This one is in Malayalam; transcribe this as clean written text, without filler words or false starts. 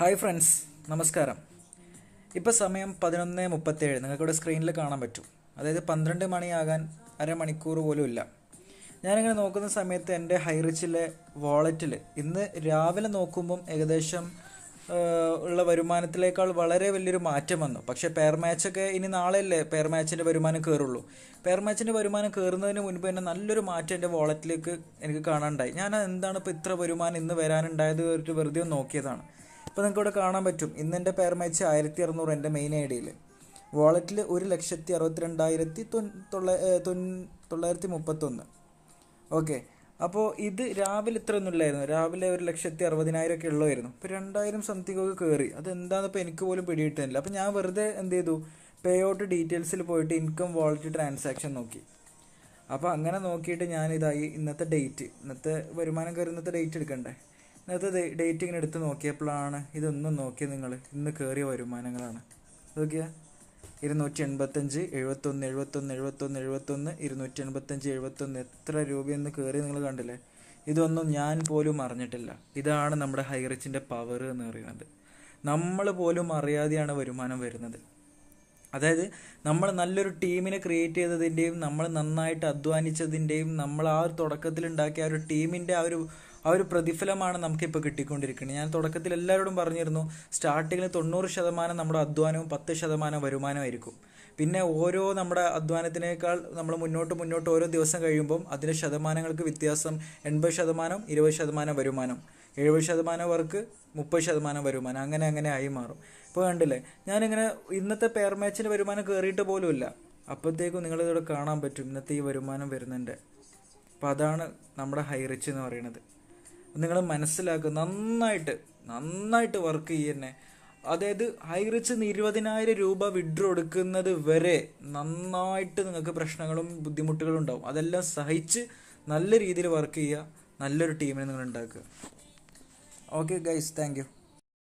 ഹായ് ഫ്രണ്ട്സ്, നമസ്കാരം. ഇപ്പോൾ സമയം 11:37. നിങ്ങൾക്കിവിടെ സ്ക്രീനിൽ കാണാൻ പറ്റും. അതായത് 12 മണിയാകാൻ അരമണിക്കൂർ പോലും ഇല്ല. ഞാനിങ്ങനെ നോക്കുന്ന സമയത്ത് എൻ്റെ ഹൈറിച്ചിലെ വാളറ്റിൽ ഇന്ന് രാവിലെ നോക്കുമ്പം ഏകദേശം ഉള്ള വരുമാനത്തിലേക്കാൾ വളരെ വലിയൊരു മാറ്റം വന്നു. പക്ഷേ പെയർ മാച്ചൊക്കെ ഇനി നാളെയല്ലേ പെയർ മാച്ചിൻ്റെ വരുമാനം കയറുള്ളൂ. പെയർ മാച്ചിൻ്റെ വരുമാനം കയറുന്നതിന് മുൻപ് തന്നെ നല്ലൊരു മാറ്റം എൻ്റെ വാളറ്റിലേക്ക് എനിക്ക് കാണാനുണ്ടായി. ഞാൻ എന്താണ് ഇപ്പോൾ ഇത്ര വരുമാനം ഇന്ന് വരാനുണ്ടായത് ഒരു വെറുതെ നോക്കിയതാണ്. ഇപ്പോൾ നിങ്ങൾക്ക് ഇവിടെ കാണാൻ പറ്റും. ഇന്ന് എൻ്റെ പെയർ മാച്ച് 1600 എൻ്റെ മെയിൻ ഐ ഡിയിൽ. വാളറ്റിൽ 1,62,931. ഓക്കെ, അപ്പോൾ ഇത് രാവിലെ ഇത്രയൊന്നും ഇല്ലായിരുന്നു. രാവിലെ 1,60,000 ഒക്കെ ഉള്ളായിരുന്നു. ഇപ്പോൾ 2,000 സംതിങ് ഒക്കെ കയറി. അതെന്താണെന്നിപ്പോൾ എനിക്ക് പോലും പിടികിട്ടുന്നില്ല. അപ്പോൾ ഞാൻ വെറുതെ എന്ത് ചെയ്തു, പേ ഔട്ട് ഡീറ്റെയിൽസിൽ പോയിട്ട് ഇൻകം വാളറ്റ് ട്രാൻസാക്ഷൻ നോക്കി. അപ്പോൾ അങ്ങനെ നോക്കിയിട്ട് ഞാനിതായി ഇന്നത്തെ വരുമാനം കയറി ഇന്നത്തെ ഡേറ്റ് എടുക്കണ്ടേ. ഇന്നത്തെ ഡേറ്റ് ഇങ്ങനെ എടുത്ത് നോക്കിയപ്പോഴാണ് ഇതൊന്നും നോക്കിയത്. നിങ്ങൾ ഇന്ന് കയറിയ വരുമാനങ്ങളാണ്. നോക്കിയാൽ 285, 71, 71, 71, 71, 285, 71 എത്ര രൂപയെന്ന് കയറി നിങ്ങൾ കണ്ടില്ലേ. ഇതൊന്നും ഞാൻ പോലും അറിഞ്ഞിട്ടില്ല. ഇതാണ് നമ്മുടെ ഹൈറിച്ചിൻ്റെ പവർ എന്ന് പറയുന്നത്. നമ്മൾ പോലും അറിയാതെയാണ് വരുമാനം വരുന്നത്. അതായത് നമ്മൾ നല്ലൊരു ടീമിനെ ക്രിയേറ്റ് ചെയ്തതിൻ്റെയും നമ്മൾ നന്നായിട്ട് അധ്വാനിച്ചതിൻ്റെയും നമ്മൾ ആ ഒരു തുടക്കത്തിലുണ്ടാക്കിയ ആ ഒരു ടീമിൻ്റെ ആ ഒരു പ്രതിഫലമാണ് നമുക്കിപ്പോൾ കിട്ടിക്കൊണ്ടിരിക്കുന്നത്. ഞാൻ തുടക്കത്തിൽ എല്ലാവരോടും പറഞ്ഞിരുന്നു, സ്റ്റാർട്ടിങ്ങിൽ 90% നമ്മുടെ അധ്വാനവും 10% വരുമാനമായിരിക്കും. പിന്നെ ഓരോ നമ്മുടെ അധ്വാനത്തിനേക്കാൾ നമ്മൾ മുന്നോട്ട് ഓരോ ദിവസം കഴിയുമ്പം അതിൻ്റെ ശതമാനങ്ങൾക്ക് വ്യത്യാസം 80%, 20% വരുമാനം, 70% വർക്ക്, 30% വരുമാനം, അങ്ങനെ ആയി മാറും. ഇപ്പോൾ കണ്ടില്ലേ, ഞാനിങ്ങനെ ഇന്നത്തെ പെയർ മാച്ചിന് വരുമാനം കയറിയിട്ട് പോലുമില്ല. അപ്പോഴത്തേക്കും നിങ്ങളിവിടെ കാണാൻ പറ്റും ഇന്നത്തെ ഈ വരുമാനം വരുന്നുണ്ട്. അപ്പോൾ അതാണ് നമ്മുടെ ഹൈറിച്ച് എന്ന് പറയുന്നത്. നിങ്ങൾ മനസ്സിലാക്കുക, നന്നായിട്ട് വർക്ക് ചെയ്യുന്നേ. അതായത് ഹൈറിച്ച് 20,000 രൂപ വിഡ്രോ എടുക്കുന്നത് വരെ നന്നായിട്ട് നിങ്ങൾക്ക് പ്രശ്നങ്ങളും ബുദ്ധിമുട്ടുകളും ഉണ്ടാവും. അതെല്ലാം സഹിച്ച് നല്ല രീതിയിൽ വർക്ക് ചെയ്യുക, നല്ലൊരു ടീമിനെ നിങ്ങൾ ഉണ്ടാക്കുക. Okay guys, thank you.